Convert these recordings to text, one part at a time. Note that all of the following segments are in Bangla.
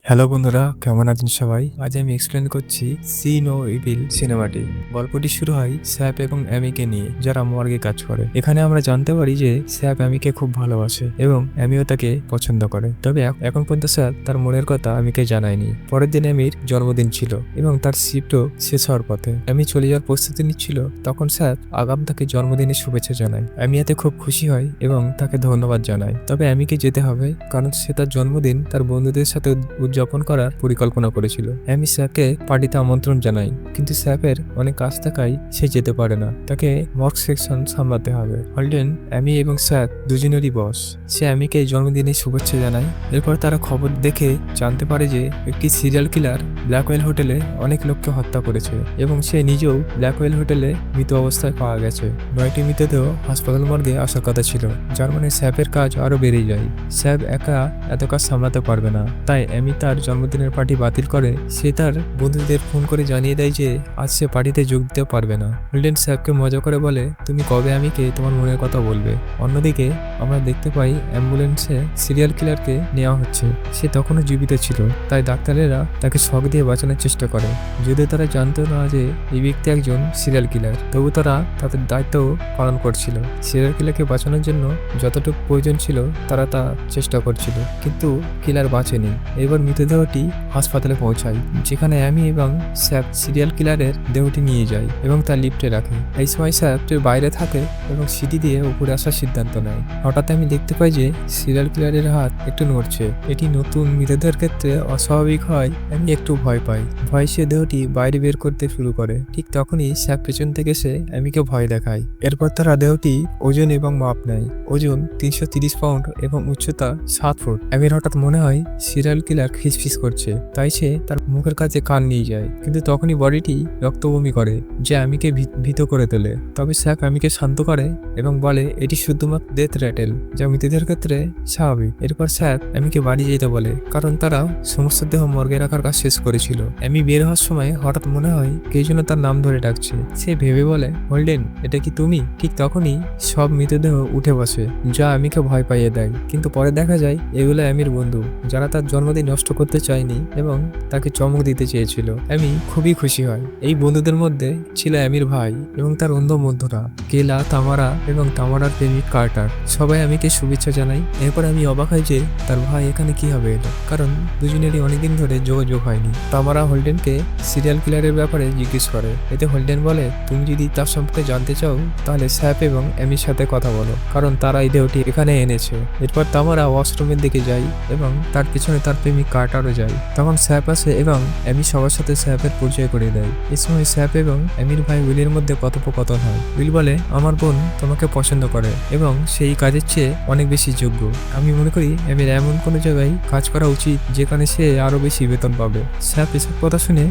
হ্যালো বন্ধুরা, কেমন আছেন সবাই? আজ আমি এক্সপ্লেন করছি সি নো ইভিল সিনেমাটি। গল্পটি শুরু হয় স্যাপ এবং অ্যামিকে নিয়ে, যারা মর্গে কাজ করে। এখানে আমরা জানতে পারি যে স্যাপ অ্যামিকে খুব ভালোবাসে এবং অ্যামিও তাকে পছন্দ করে। তবে এখন পর্যন্ত স্যাপ তার মনের কথা অ্যামিকে জানায়নি। পরের দিন অ্যামির জন্মদিন ছিল এবং তার শিফটও শেষ হওয়ার পথে। অ্যামি চলে যাওয়ার প্রস্তুতি নিচ্ছিল, তখন স্যাপ আগাম তাকে জন্মদিনের শুভেচ্ছা জানায়। অ্যামি এতে খুব খুশি হয় এবং তাকে ধন্যবাদ জানায়। তবে অ্যামিকে যেতে হবে, কারণ সে তার জন্মদিন তার বন্ধুদের সাথে উদযাপন করার পরিকল্পনা করেছিল। অ্যামি স্যাপকে পার্টিতে আমন্ত্রণ জানায়, কিন্তু স্যাপের অনেক কাজ থাকায় সে যেতে পারে না। তাকে মর্গ সেকশন সামলাতে হবে। হলডেন, অ্যামি এবং স্যাপ দুজনেরই বস। সে অ্যামিকে জন্মদিনের শুভেচ্ছা জানায়। এরপর তারা খবর দেখে জানতে পারে যে একটি সিরিয়াল কিলার ব্ল্যাকওয়েল হোটেলে অনেক লোককে হত্যা করেছে এবং সে নিজেও ব্ল্যাকওয়েল হোটেলে মৃত অবস্থায় পাওয়া গেছে। 9টি মৃতদেহ হাসপাতাল মর্গে আসার কথা ছিল, যার মানে স্যাপের কাজ আরো বেড়ে যায়। স্যাপ একা এত কাজ সামলাতে পারবে না, তাই অ্যামি তার জন্মদিনের পার্টি বাতিল করে। সে তার বন্ধুদের ফোন করে জানিয়ে দেয় যে আজ সে পার্টিতে যোগ দিতে পারবে না। হোল্ডেন স্যাপকে মজা করে বলে, তুমি কবে অ্যামিকে তোমার মনের কথা বলবে? অন্যদিকে আমরা দেখতে পাই অ্যাম্বুলেন্সে সিরিয়াল কিলারকে নেওয়া হচ্ছে। সে তখনও জীবিত ছিল, তাই ডাক্তারেরা তাকে শক দিয়ে বাঁচানোর চেষ্টা করে। যদিও তারা জানতো না যে এই ব্যক্তি একজন সিরিয়াল কিলার, তবু তারা তাদের দায়িত্ব পালন করছিল। সিরিয়াল কিলারকে বাঁচানোর জন্য যতটুকু প্রয়োজন ছিল তারা তা চেষ্টা করছিল, কিন্তু কিলার বাঁচেনি। এবার মৃতদেহটি হাসপাতালে পৌঁছায়, যেখানে অ্যামি এবং স্যাপ সিরিয়াল কিলারের দেহটি নিয়ে যায় এবং তা লিফটে রাখে। এই সময় স্যাপ বাইরে থাকে এবং সিঁড়ি দিয়ে উপরে আসার সিদ্ধান্ত নেয়। হঠাৎ আমি দেখতে পাই যে সিরিয়াল কিলারের হাত একটু নড়ছে। এটি নতুন মৃতদেহের ক্ষেত্রে অস্বাভাবিক হয়। আমি একটু ভয় পাই। ভয় সে দেহটি বাইরে বের করতে শুরু করে। ঠিক তখনই স্যাপ পেছন থেকে এসে অ্যামিকে ভয় দেখায়। এরপর তারা দেহটি ওজন এবং মাপ নেয়। ওজন 330 পাউন্ড এবং উচ্চতা 7 ফুট। অ্যামির হঠাৎ মনে হয় সিরিয়াল কিলার খিসফিস করছে, তাই সে তার মুখের কাছে কান নিয়ে যায়। কিন্তু তখনই বডিটি রক্তবমি করে, যা অ্যামিকে ভীত করে তোলে। তবে স্যাপ অ্যামিকে শান্ত করে এবং বলে এটি শুধুমাত্র ডেথ র্যাটেল, যা মৃতদের ক্ষেত্রে স্বাভাবিক। এরপর স্যাপ অ্যামিকে বাড়ি যেতে বলে, কারণ তারা সমস্ত দেহ মর্গে রাখার কাজ শেষ করেছিল। অ্যামি বের হওয়ার সময় হঠাৎ মনে হয় কে যেন তার নাম ধরে ডাকছে। সে ভেবে বলে, হোল্ডেন, এটা কি তুমি? ঠিক তখনই সব মৃতদেহ উঠে বসে, যা অ্যামিকে ভয় পাইয়ে দেয়। কিন্তু পরে দেখা যায় এগুলো অ্যামির বন্ধু, যারা তার জন্মদিন নষ্ট করতে চায়নি এবং তাকে চমক দিতে চেয়েছিল। অ্যামি খুবই খুশি হয়। এই বন্ধুদের মধ্যে ছিল অ্যামির ভাই এবং তার অন্য বন্ধুরা, কেলা, তামারা এবং তামারার প্রেমিক কার্টার। সবাই অ্যামিকে শুভেচ্ছা জানায়। এরপর আমি অবাক হয় যে তার ভাই এখানে কিভাবে এলো, কারণ দুজনেরই অনেকদিন ধরে যোগাযোগ হয়নি। তামারা হোল্ডেনকে সিরিয়াল কিলারের ব্যাপারে জিজ্ঞেস করে। এতে হোল্ডেন বলে, তুমি যদি তার সম্পর্কে জানতে চাও তাহলে স্যাপ এবং অ্যামির সাথে কথা বলো, কারণ তারা এই দেহটি এখানে এনেছে। এরপর তামারা ওয়াশরুমের দিকে যায় এবং তার পিছনে তার প্রেমিক কার্টারও যায়। তখন স্যাপ আসে এবং অ্যামি সবার সাথে স্যাপের পরিচয় করে দেয়। এই সময় স্যাপ এবং অ্যামির ভাই উইলের মধ্যে কথোপকথন হয়। উইল বলে, আমার বোন তোমাকে পছন্দ করে এবং সেই কাজের চেয়ে অনেক বেশি যোগ্য। আমি মনে করি অ্যামির এমন কোনো জায়গায় কাজ করা উচিত যেখানে সে আরো বেশি বেতন পাবে। স্যাপ এসব কথা শুনে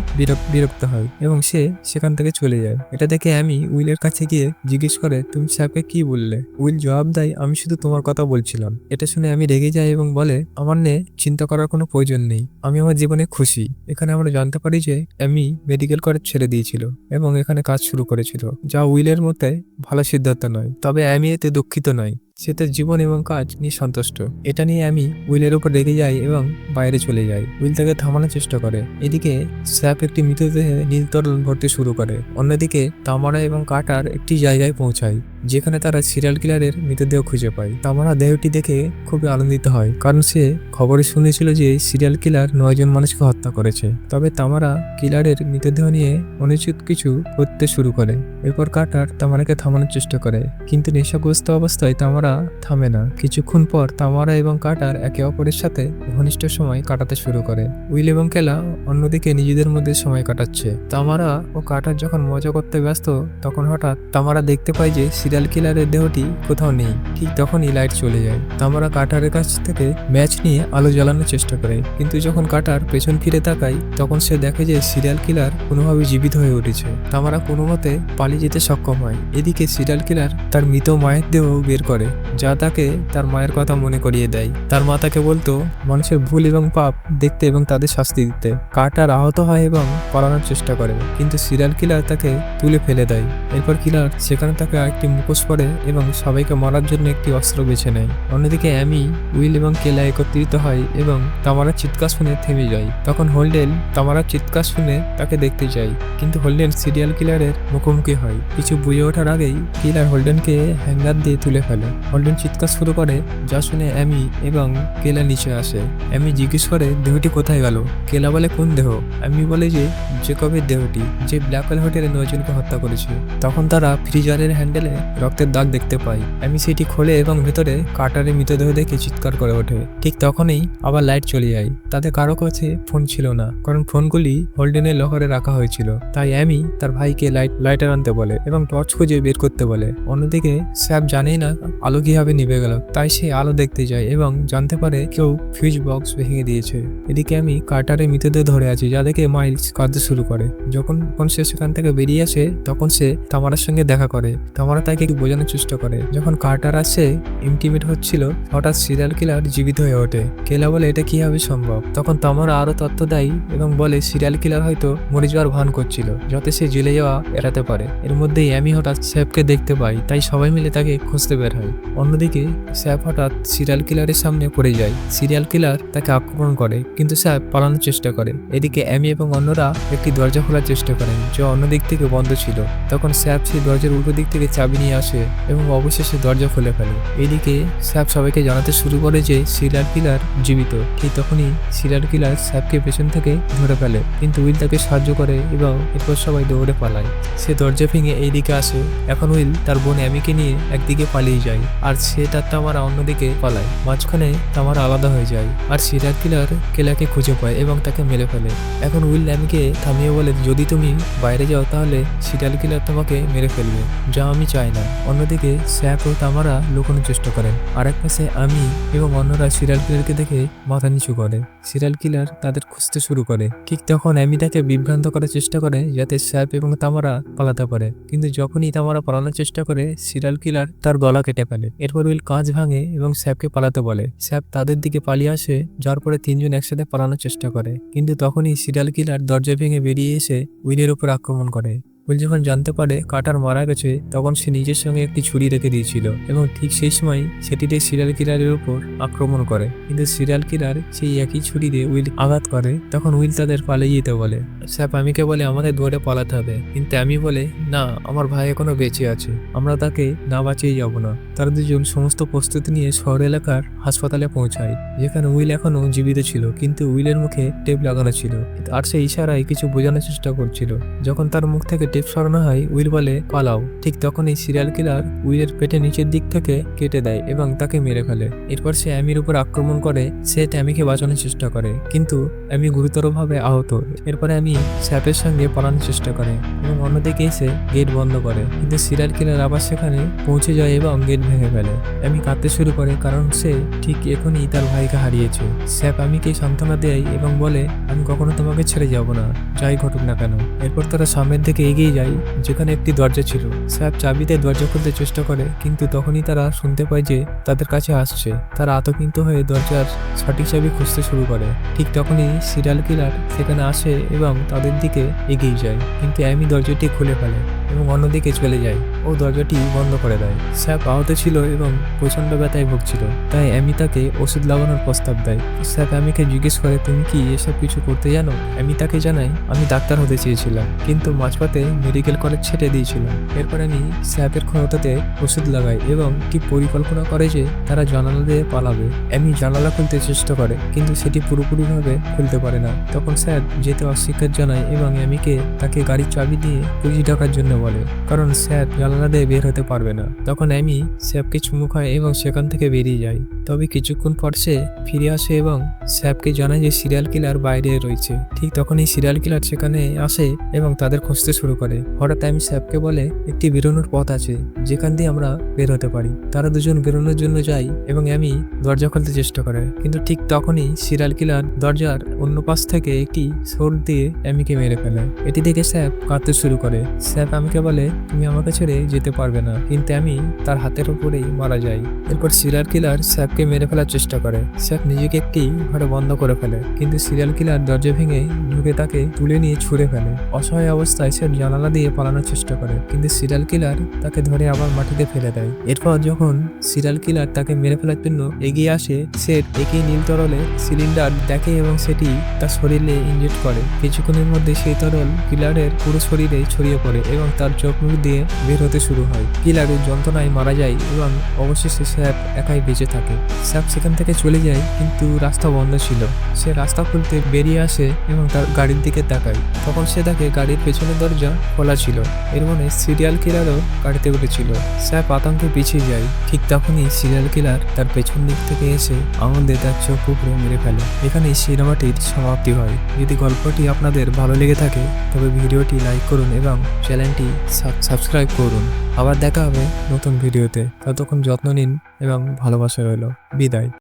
বিরক্ত হয় এবং সে সেখান থেকে চলে যায়। এটা দেখে অ্যামি উইলের কাছে গিয়ে জিজ্ঞেস করে, তুমি স্যাপকে কি বললে? উইল জবাব দেয়, আমি শুধু তোমার কথা বলছিলাম। এটা শুনে আমি রেগে যাই এবং বলে, আমার নিয়ে চিন্তা করার কোনো প্রয়োজন নেই, আমি আমার জীবনে খুশি। এখানে আমরা জানতে পারি যে অ্যামি মেডিকেল কলেজ ছেড়ে দিয়েছিল এবং এখানে কাজ শুরু করেছিল, যা উইলের মতে ভালো সিদ্ধান্ত নয়। তবে অ্যামি এতে দুঃখিত নয়। সে তার জীবন এবং কাজ নিয়ে সন্তুষ্ট। এটা নিয়ে আমি উইলের উপর রেগে যাই এবং বাইরে চলে যাই। উইল তাকে থামানোর চেষ্টা করে। এদিকে স্যাপ একটি মৃতদেহে নীল তরল ভরতে শুরু করে। অন্যদিকে তামারা এবং কাটার একটি জায়গায় পৌঁছায়, যেখানে তারা সিরিয়াল কিলারের মৃতদেহ খুঁজে পায়। তামারা দেহটি দেখে খুবই আনন্দিত হয়, কারণ সে খবরে শুনেছিল যে সিরিয়াল কিলার 9 জন মানুষকে হত্যা করেছে। তবে তামারা কিলারের মৃতদেহ নিয়ে অনুচিত কিছু করতে শুরু করে। এরপর কাটার তামারাকে থামানোর চেষ্টা করে, কিন্তু নেশাগ্রস্ত অবস্থায় তামারা থামে না। কিছুক্ষণ পর তামারা এবং কাটার একে অপরের সাথে ঘনিষ্ঠ সময় কাটাতে শুরু করে। উইল এবং কেলা অন্যদিকে নিজেদের মধ্যে সময় কাটাচ্ছে। তামারা ও কাটার যখন মজা করতে ব্যস্ত, তখন হঠাৎ তামারা দেখতে পায় যে সিরিয়াল কিলারের দেহটি কোথাও নেই। ঠিক তখনই লাইট চলে যায়। তামারা কাটারের কাছ থেকে ম্যাচ নিয়ে আলো জ্বালানোর চেষ্টা করে, কিন্তু যখন কাটার পেছন ফিরে তাকায় তখন সে দেখে যে সিরিয়াল কিলার কোনোভাবে জীবিত হয়ে উঠেছে। তামারা কোনো মতে পালিয়ে যেতে সক্ষম হয়। এদিকে সিরিয়াল কিলার তার মৃত মায়ের দেহ বের করে যা তাকে তার মায়ের কথা মনে করিয়ে দেয়। তার মা তাকে বলতো মানুষের ভুল এবং পাপ দেখতে এবং তাদের শাস্তি দিতে। কার্টার আহত হয় এবং পালানোর চেষ্টা করে, কিন্তু সিরিয়াল কিলার তাকে তুলে ফেলে দেয়। এরপর কিলার সেখানে তাকে আরেকটি মুখোশ পরে এবং সবাইকে মারার জন্য একটি অস্ত্র বেছে নেয়। অন্যদিকে অ্যামি, উইল এবং কেলা একত্রিত হয় এবং তামারার চিৎকার শুনে থেমে যায়। তখন হোল্ডেন তামারার চিৎকার শুনে তাকে দেখতে যায়, কিন্তু হোল্ডেন সিরিয়াল কিলারের মুখোমুখি হয়। কিছু বুঝে ওঠার আগেই কিলার হোল্ডেনকে হ্যাঙ্গার দিয়ে তুলে ফেলে। হোল্ডেন চিৎকার শুরু করে, যা শুনে অ্যামি এবং কেলা নিচে আসে। অ্যামি জিজ্ঞেস করে দেহটি কোথায় গেল। কেলা বলে কোন দেহ? অ্যামি বলে যে জেকবের দেহটি, যে ব্ল্যাক হোল হোটেলে 9 জনকে হত্যা করেছে। তখন তারা ফ্রিজারের হ্যান্ডেলে রক্তের দাগ দেখতে পায়। অ্যামি সেটি খোলে এবং ভেতরে কার্টারের মৃতদেহ দেখে চিৎকার করে ওঠে। ঠিক তখনই আবার লাইট চলে যায়। তাদের কারো কাছে ফোন ছিল না, কারণ ফোনগুলি হোল্ডেনের লকারে রাখা হয়েছিল। তাই অ্যামি তার ভাইকে লাইটার আনতে বলে এবং টর্চ খুঁজে বের করতে বলে। অন্যদিকে স্যাপ জানেই না আলো কিভাবে নিভে গেল, তাই সে আলো দেখতে যায় এবং জানতে পারে কেউ ফিউজ বক্স ভেঙে দিয়েছে। এদিকে আমি কার্টারের মৃতদেহ ধরে আছি, যা দেখে মাইলস কাঁদতে শুরু করে। যখন সে সেখান থেকে বেরিয়ে আসে তখন সে তামারার সঙ্গে দেখা করে। তামারা তাকে একটু বোঝানোর চেষ্টা করে। যখন কার্টার আসে ইন্টিমেট হচ্ছিল, হঠাৎ সিরিয়াল কিলার জীবিত হয়ে ওঠে। কেলা বলে এটা কিভাবে সম্ভব। তখন তামারা আরো তথ্য দেয় এবং বলে সিরিয়াল কিলার হয়তো মরে যাওয়ার ভান করছিল, যাতে সে জেলে যাওয়া এড়াতে পারে। এর মধ্যেই অ্যামি হঠাৎ স্যাপকে দেখতে পায়, তাই সবাই মিলে তাকে খুঁজতে বের হয়। অন্যদিকে স্যাপ হঠাৎ সিরিয়াল কিলারের সামনে পড়ে যায়। সিরিয়াল কিলার তাকে আক্রমণ করে, কিন্তু স্যাপ পালানোর চেষ্টা করে। এদিকে অ্যামি এবং অন্যরা একটি দরজা খোলার চেষ্টা করেন, যা অন্য দিক থেকে বন্ধ ছিল। তখন স্যাপ সেই দরজার উল্টো দিক থেকে চাবি নিয়ে আসে এবং অবশেষে দরজা খুলে ফেলে। এদিকে স্যাপ সবাইকে জানাতে শুরু করে যে সিরিয়াল কিলার জীবিত। ঠিক তখনই সিরিয়াল কিলার স্যাপকে পেছন থেকে ধরে ফেলে, কিন্তু উইল তাকে সাহায্য করে এবং এরপর সবাই দৌড়ে পালায়। সে দরজা ভেঙে এইদিকে আসে। এখন উইল তার বোন অ্যামিকে নিয়ে একদিকে পালিয়ে যায়, আর সে তার তামারা অন্যদিকে পালায়। মাঝখানে তামারা আলাদা হয়ে যায়, আর সিরিয়াল কিলার কেলাকে খুঁজে পায় এবং তাকে মেরে ফেলে। এখন উইল অ্যামিকে থামিয়ে বলে যদি তুমি বাইরে যাও তাহলে সিরিয়াল কিলার তোমাকে মেরে ফেলবে, যা আমি চাই না। অন্যদিকে স্যাপ ও তামারা লুকানোর চেষ্টা করেন। আরেক পাশে আমি এবং অন্যরা সিরিয়াল কিলারকে দেখে মাথা নিচু করে। সিরিয়াল কিলার তাদের খুঁজতে শুরু করে। ঠিক তখন অ্যামি তাকে বিভ্রান্ত করার চেষ্টা করে যাতে স্যাপ এবং তামারা পালাতে পারে, কিন্তু যখনই তামারা পালানোর চেষ্টা করে সিরিয়াল কিলার তার গলা কেটে ফেলে। এরপর উইল কাঁচ ভাঙে এবং স্যাপকে পালাতে বলে। স্যাপ তাদের দিকে পালিয়ে আসে, যার পরে তিনজন একসাথে পালানোর চেষ্টা করে, কিন্তু তখনই সিরিয়াল কিলার দরজা ভেঙে বেরিয়ে এসে উইলের উপর আক্রমণ করে। উইল যখন জানতে পারে কার্টার মারা গেছে, তখন সে নিজের সঙ্গে একটি ছুরি রেখে দিয়েছিল এবং ঠিক সেই সময় সেটিতে সিরিয়াল কিলারের উপর আক্রমণ করে, কিন্তু সিরিয়াল কিলার সেই একই ছুরি দিয়ে উইল আঘাত করে। তখন উইল তাদের পালিয়ে যেতে বলে। স্যাপ আমিকে বলে আমাদের দৌড়ে পালাতে হবে, কিন্তু আমি বলে না, আমার ভাই এখনো বেঁচে আছে, আমরা তাকে না বাঁচিয়ে যাব না। তারা দুজন সমস্ত প্রস্তুতি নিয়ে শহর এলাকার হাসপাতালে পৌঁছায়, যেখানে উইল এখনো জীবিত ছিল, কিন্তু উইলের মুখে টেপ লাগানো ছিল, আর সে ইশারায় কিছু বোঝানোর চেষ্টা করছিল। যখন তার মুখ থেকে টেপ সরানো হয়, উইল বলে পালাও। ঠিক তখনই সিরিয়াল কিলার উইলের পেটে নিচের দিক থেকে কেটে দেয় এবং তাকে মেরে ফেলে। এরপর সে অ্যামির উপর আক্রমণ করে। সে অ্যামিকে বাঁচানোর চেষ্টা করে, কিন্তু অ্যামি গুরুতরভাবে আহত। এরপরে অ্যামি স্যাপের সঙ্গে পালানোর চেষ্টা করে এবং অন্যদিকে এসে গেট বন্ধ করে, কিন্তু সিরিয়াল কিলার আবার সেখানে পৌঁছে যায় এবং গেট ভেঙে ফেলে। অ্যামি কাঁদতে শুরু করে, কারণ সে ঠিক এখনই তার ভাইকে হারিয়েছে। স্যাপ অ্যামিকে সান্ত্বনা দেয় এবং বলে আমি কখনো তোমাকে ছেড়ে যাব না, যাই ঘটুক না কেন। এরপর তারা সামনের দিকে এগিয়ে যায়, যেখানে একটি দরজা ছিল। স্যাপ চাবিতে দরজা খুলতে চেষ্টা করে, কিন্তু তখনই তারা শুনতে পায় যে তাদের কাছে আসছে। তারা আতঙ্কিত হয়ে দরজার সঠিক চাবি খুঁজতে শুরু করে। ঠিক তখনই সিরিয়াল কিলার সেখানে আসে এবং তাদের দিকে এগিয়ে যায়, কিন্তু অ্যামি দরজাটি খুলে ফেলে এবং অন্যদিকে চলে যায়। ও দরজাটি বন্ধ করে দেয়। স্যাপ আহত ছিল এবং প্রচন্ড ব্যথায় ভুগছিল, তাই অ্যামি তাকে ওষুধ লাগানোর প্রস্তাব দেয়। স্যাপ অ্যামিকে জিজ্ঞেস করে তুমি কি এসব কিছু করতে জানো? অ্যামি তাকে জানায় আমি ডাক্তার হতে চেয়েছিলাম, কিন্তু মাঝপথে মেডিকেল কলেজ ছেড়ে দিয়েছিলাম। এরপর আমি স্যাপের ক্ষততে ওষুধ লাগাই এবং কি পরিকল্পনা করে যে তারা জানালা দিয়ে পালাবে। অ্যামি জানালা খুলতে চেষ্টা করে, কিন্তু সেটি পুরোপুরিভাবে খুলতে পারে না। তখন স্যাপ যেতে অস্বীকার জানায় এবং অ্যামিকে তাকে গাড়ির চাবি দিয়ে পুলিশ ডাকার জন্য বলে, কারণ স্যাপ জানালা দিয়ে বের হতে পারবে না। তখন অ্যামি স্যাপকে চুমু খায় এবং সেখান থেকে বেরিয়ে যায়। তবে কিছুক্ষণ পর সে ফিরে আসে এবং স্যাপকে জানায় যে সিরিয়াল কিলার বাইরে রয়েছে। ঠিক তখনই সিরিয়াল কিলার সেখানে আসে এবং তাদের খুঁজতে শুরু করে। হঠাৎ আমি স্যাপকে বলে একটি বেরোনোর পথ আছে, যেখান দিয়ে আমরা বের হতে পারি। তারা দুজন বেরোনোর জন্য যায় এবং আমি দরজা খুলতে চেষ্টা করে, কিন্তু ঠিক তখনই সিরিয়াল কিলার দরজার অন্য পাশ থেকে একটি সোর্ড দিয়ে অ্যামিকে মেরে ফেলে। এটি দেখে স্যাপ কাঁদতে শুরু করে। স্যাপ আমাকে বলে তুমি আমাকে ছেড়ে যেতে পারবে না, কিন্তু আমি তার হাতের উপরেই মারা যাই। এরপর সিরিয়াল কিলার স্যাপকে মেরে ফেলার চেষ্টা করে। স্যাপ নিজেকে একটি ঘরে বন্ধ করে ফেলে, কিন্তু সিরিয়াল কিলার দরজা ভেঙে ঢুকে তাকে তুলে নিয়ে ছুঁড়ে ফেলে। অসহায় অবস্থায় সে জানালা দিয়ে পালানোর চেষ্টা করে, কিন্তু সিরিয়াল কিলার তাকে ধরে আবার মাটিতে ফেলে দেয়। এরপর যখন সিরিয়াল কিলার তাকে মেরে ফেলার জন্য এগিয়ে আসে, সে একই নীল তরলে সিলিন্ডার দেখে এবং সেটি তার শরীরে ইনজেক্ট করে। কিছুক্ষণের মধ্যে সেই তরল কিলারের পুরো শরীরে ছড়িয়ে পড়ে এবং তার চোখ মুখ দিয়ে বের হতে শুরু হয়। কিলারের যন্ত্রণায় মারা যায় এবং অবশেষে স্যাপ একাই বেঁচে থাকে। স্যাপ সেখান থেকে চলে যায়, কিন্তু রাস্তা বন্ধ ছিল। সে রাস্তা খুলতে বেরিয়ে আসে এবং তার গাড়ির দিকে তাকায়। তখন সে দেখে গাড়ির পেছনের দরজা খোলা ছিল। এর মানে সিরিয়াল কিলারও গাড়িতে উঠেছিল। স্যাপ আতঙ্কে পিছিয়ে যায়। ঠিক তখনই সিরিয়াল কিলার তার পেছন দিক থেকে এসে আঙুল দিয়ে তার চোখ উপরে মেরে ফেলে। এখানেই সিনেমাটির সমাপ্তি হয়। যদি গল্পটি আপনাদের ভালো লেগে থাকে তবে ভিডিওটি লাইক করুন এবং চ্যানেলটি সাবস্ক্রাইব করুন। আবার দেখা হবে নতুন ভিডিওতে। ততক্ষণ যত্ন নিন এবং ভালোবাসা রইল। বিদায়।